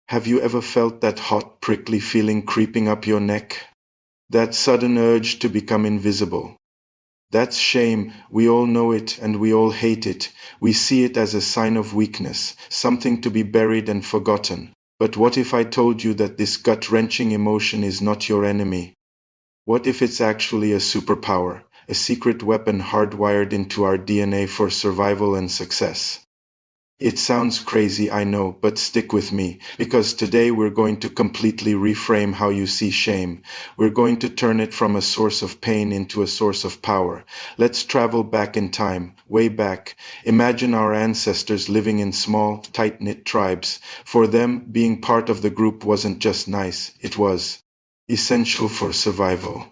Have you ever felt that hot, prickly feeling creeping up your neck? That sudden urge to become invisible? That's shame. We all know it and we all hate it. We see it as a sign of weakness, something to be buried and forgotten. But what if I told you that this gut-wrenching emotion is not your enemy? What if it's actually a superpower, a secret weapon hardwired into our DNA for survival and success? It sounds crazy, I know, but stick with me, because today we're going to completely reframe how you see shame. We're going to turn it from a source of pain into a source of power. Let's travel back in time, way back. Imagine our ancestors living in small, tight-knit tribes. For them, being part of the group wasn't just nice, it was essential for survival.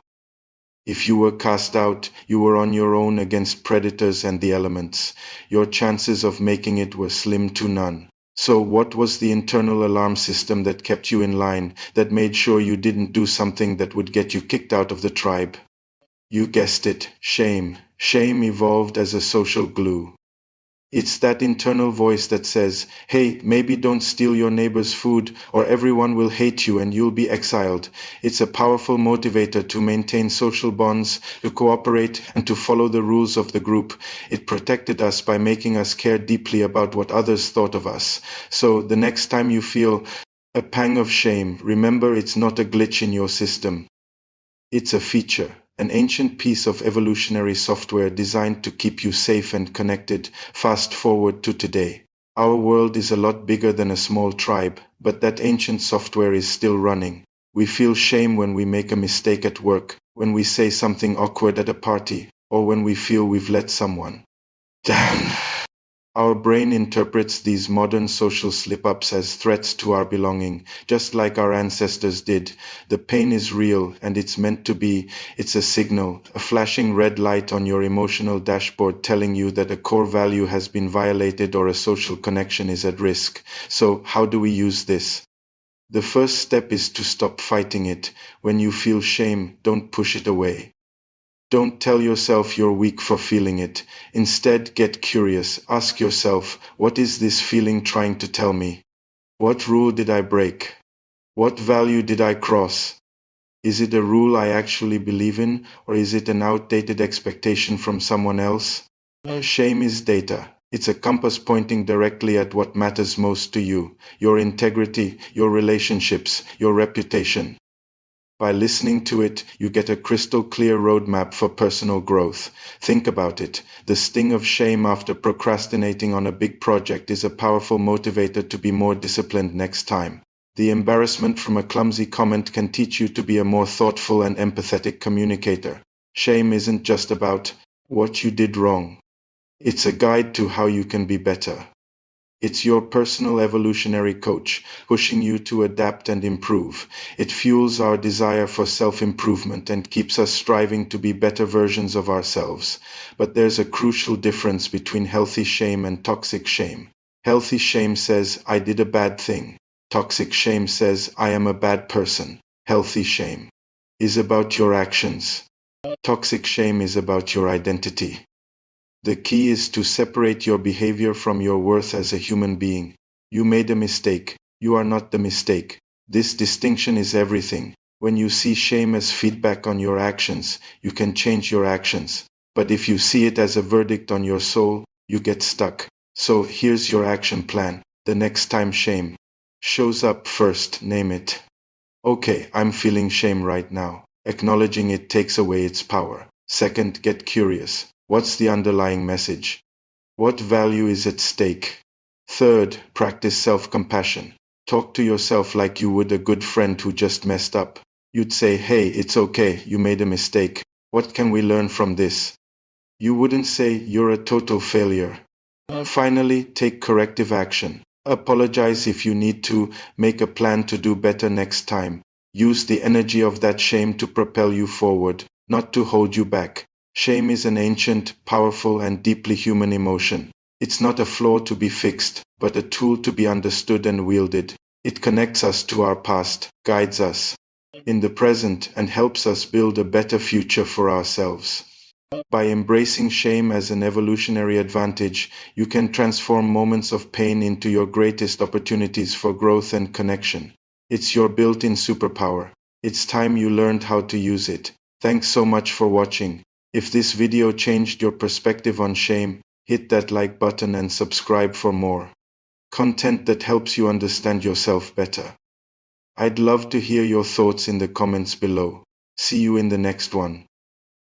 If you were cast out, you were on your own against predators and the elements. Your chances of making it were slim to none. So what was the internal alarm system that kept you in line, that made sure you didn't do something that would get you kicked out of the tribe? You guessed it, shame. Shame evolved as a social glue. It's that internal voice that says, hey, maybe don't steal your neighbor's food, or everyone will hate you and you'll be exiled. It's a powerful motivator to maintain social bonds, to cooperate, and to follow the rules of the group. It protected us by making us care deeply about what others thought of us. So the next time you feel a pang of shame, remember it's not a glitch in your system. It's a feature. An ancient piece of evolutionary software designed to keep you safe and connected. Fast forward to today. Our world is a lot bigger than a small tribe, but that ancient software is still running. We feel shame when we make a mistake at work, when we say something awkward at a party, or when we feel we've let someone down. Our brain interprets these modern social slip-ups as threats to our belonging, just like our ancestors did. The pain is real, and it's meant to be. It's a signal, a flashing red light on your emotional dashboard telling you that a core value has been violated or a social connection is at risk. So, how do we use this? The first step is to stop fighting it. When you feel shame, don't push it away. Don't tell yourself you're weak for feeling it. Instead, get curious. Ask yourself, what is this feeling trying to tell me? What rule did I break? What value did I cross? Is it a rule I actually believe in, or is it an outdated expectation from someone else? Shame is data. It's a compass pointing directly at what matters most to you, your integrity, your relationships, your reputation. By listening to it, you get a crystal clear roadmap for personal growth. Think about it. The sting of shame after procrastinating on a big project is a powerful motivator to be more disciplined next time. The embarrassment from a clumsy comment can teach you to be a more thoughtful and empathetic communicator. Shame isn't just about what you did wrong. It's a guide to how you can be better. It's your personal evolutionary coach, pushing you to adapt and improve. It fuels our desire for self-improvement and keeps us striving to be better versions of ourselves. But there's a crucial difference between healthy shame and toxic shame. Healthy shame says, I did a bad thing. Toxic shame says, I am a bad person. Healthy shame is about your actions. Toxic shame is about your identity. The key is to separate your behavior from your worth as a human being. You made a mistake. You are not the mistake. This distinction is everything. When you see shame as feedback on your actions, you can change your actions. But if you see it as a verdict on your soul, you get stuck. So here's your action plan. The next time shame shows up, first name it. Okay, I'm feeling shame right now. Acknowledging it takes away its power. Second, get curious. What's the underlying message? What value is at stake? Third, practice self-compassion. Talk to yourself like you would a good friend who just messed up. You'd say, hey, it's okay, you made a mistake. What can we learn from this? You wouldn't say, you're a total failure. Finally, take corrective action. Apologize if you need to, make a plan to do better next time. Use the energy of that shame to propel you forward, not to hold you back. Shame is an ancient, powerful, and deeply human emotion. It's not a flaw to be fixed, but a tool to be understood and wielded. It connects us to our past, guides us in the present, and helps us build a better future for ourselves. By embracing shame as an evolutionary advantage, you can transform moments of pain into your greatest opportunities for growth and connection. It's your built-in superpower. It's time you learned how to use it. Thanks so much for watching. If this video changed your perspective on shame, hit that like button and subscribe for more content that helps you understand yourself better. I'd love to hear your thoughts in the comments below. See you in the next one.